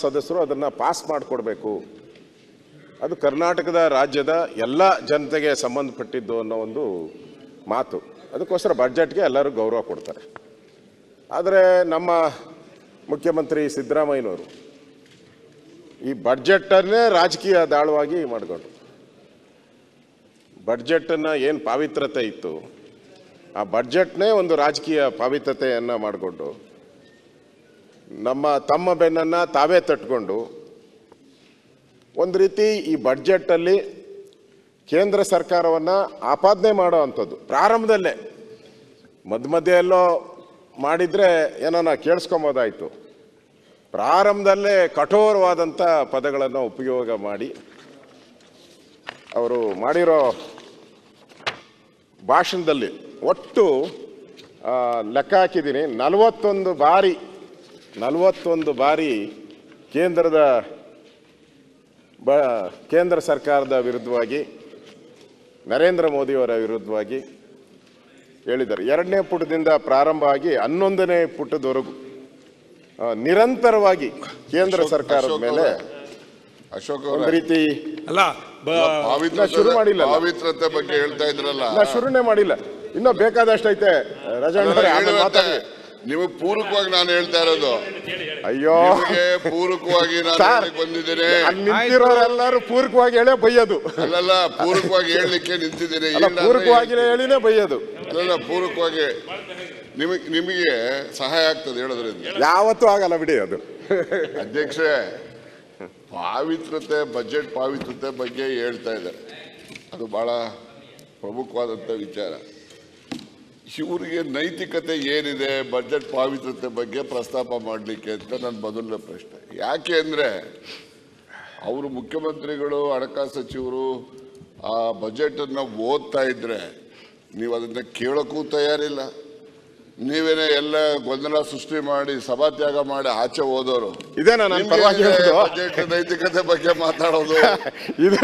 ಸದಸ್ಯರು ಅದನ್ನು ಪಾಸ್ ಮಾಡಿಕೊಡ್ಬೇಕು. ಅದು ಕರ್ನಾಟಕದ ರಾಜ್ಯದ ಎಲ್ಲ ಜನತೆಗೆ ಸಂಬಂಧಪಟ್ಟಿದ್ದು ಅನ್ನೋ ಒಂದು ಮಾತು. ಅದಕ್ಕೋಸ್ಕರ ಬಡ್ಜೆಟ್ಗೆ ಎಲ್ಲರೂ ಗೌರವ ಕೊಡ್ತಾರೆ. ಆದರೆ ನಮ್ಮ ಮುಖ್ಯಮಂತ್ರಿ ಸಿದ್ದರಾಮಯ್ಯನವರು ಈ ಬಡ್ಜೆಟನ್ನೇ ರಾಜಕೀಯ ದಾಳವಾಗಿ ಮಾಡಿಕೊಂಡು, ಬಡ್ಜೆಟನ್ನು ಏನು ಪಾವಿತ್ರತೆ ಇತ್ತು ಆ ಬಡ್ಜೆಟ್ನೇ ಒಂದು ರಾಜಕೀಯ ಪಾವಿತ್ರತೆಯನ್ನು ಮಾಡಿಕೊಂಡು ತಮ್ಮ ಬೆನ್ನನ್ನು ತಾವೇ ತಟ್ಕೊಂಡು ಒಂದು ರೀತಿ ಈ ಬಡ್ಜೆಟಲ್ಲಿ ಕೇಂದ್ರ ಸರ್ಕಾರವನ್ನು ಆಪಾದನೆ ಮಾಡೋ ಅಂಥದ್ದು ಪ್ರಾರಂಭದಲ್ಲೇ. ಮಧ್ಯೆ ಎಲ್ಲೋ ಮಾಡಿದರೆ ಏನೋ ನಾವು ಕೇಳಿಸ್ಕೊಬೋದಾಯಿತು. ಪ್ರಾರಂಭದಲ್ಲೇ ಕಠೋರವಾದಂಥ ಪದಗಳನ್ನು ಉಪಯೋಗ ಮಾಡಿ ಅವರು ಮಾಡಿರೋ ಭಾಷಣದಲ್ಲಿ ಒಟ್ಟು ಲೆಕ್ಕ ಹಾಕಿದ್ದೀನಿ, 41 ಬಾರಿ ಕೇಂದ್ರ ಸರ್ಕಾರದ ವಿರುದ್ಧವಾಗಿ, ನರೇಂದ್ರ ಮೋದಿಯವರ ವಿರುದ್ಧವಾಗಿ ಹೇಳಿದ್ದಾರೆ. 2ನೇ ಪುಟದಿಂದ ಪ್ರಾರಂಭ ಆಗಿ 11ನೇ ಪುಟದವರೆಗೂ ನಿರಂತರವಾಗಿ ಕೇಂದ್ರ ಸರ್ಕಾರದ ಮೇಲೆ ಒಂದು ರೀತಿ ಶುರು ಮಾಡಿಲ್ಲ. ಪಾವಿತ್ರತೆ ಬಗ್ಗೆ ಹೇಳ್ತಾ ಇದ್ರಲ್ಲ, ಶುರುನೇ ಮಾಡಿಲ್ಲ, ಇನ್ನೂ ಬೇಕಾದಷ್ಟು ಐತೆ. ರಾಜಣ್ಣ ನಿಮಗೆ ಪೂರಕವಾಗಿ ನಾನು ಹೇಳ್ತಾ ಇರೋದು. ಅಯ್ಯೋ, ಪೂರಕವಾಗಿ ನಾನು ಬಂದಿದ್ದೇನೆ. ನಿಂತಿರೋರೆಲ್ಲರೂ ಪೂರಕವಾಗಿ ಹೇಳೇ ಬೈಯೋದು. ಅಲ್ಲಲ್ಲ, ಪೂರಕವಾಗಿ ಹೇಳಲಿಕ್ಕೆ ನಿಂತಿದ್ದೇನೆ. ಪೂರಕವಾಗಿ ಹೇಳಿನೇ ಬೈಯೋದು. ಅಲ್ಲಲ್ಲ, ಪೂರಕವಾಗಿ ನಿಮಗೆ ಸಹಾಯ ಆಗ್ತದೆ ಹೇಳೋದ್ರಿಂದ. ಯಾವತ್ತೂ ಆಗಲ್ಲ ಬಿಡಿ ಅದು. ಅಧ್ಯಕ್ಷರೇ, ಪಾವಿತ್ರತೆ, ಬಜೆಟ್ ಪಾವಿತ್ರತೆ ಬಗ್ಗೆ ಹೇಳ್ತಾ ಇದ್ದಾರೆ. ಅದು ಬಹಳ ಪ್ರಮುಖವಾದಂಥ ವಿಚಾರ. ಇವರಿಗೆ ನೈತಿಕತೆ ಏನಿದೆ ಬಜೆಟ್ ಪಾವಿತ್ರತೆ ಬಗ್ಗೆ ಪ್ರಸ್ತಾಪ ಮಾಡಲಿಕ್ಕೆ ಅಂತ ನನ್ನ ಮೊದಲನೇ ಪ್ರಶ್ನೆ. ಯಾಕೆ ಅಂದರೆ ಅವರು ಮುಖ್ಯಮಂತ್ರಿಗಳು, ಹಣಕಾಸು ಸಚಿವರು ಆ ಬಜೆಟನ್ನು ಓದ್ತಾ ಇದ್ರೆ ನೀವು ಅದನ್ನು ಕೇಳೋಕ್ಕೂ ತಯಾರಿಲ್ಲ. ನೀವೇನೇ ಎಲ್ಲ ಗೊಂದಲ ಸೃಷ್ಟಿ ಮಾಡಿ ಸಭಾತ್ಯಾಗ ಮಾಡಿ ಆಚೆ ಹೋದವರು. ಇದೇನಾ ನನ್ನ ಪರವಾಗಿ ಬಜೆಟ್ ನೈತಿಕತೆ ಬಗ್ಗೆ ಮಾತಾಡೋದು? ಇದೇ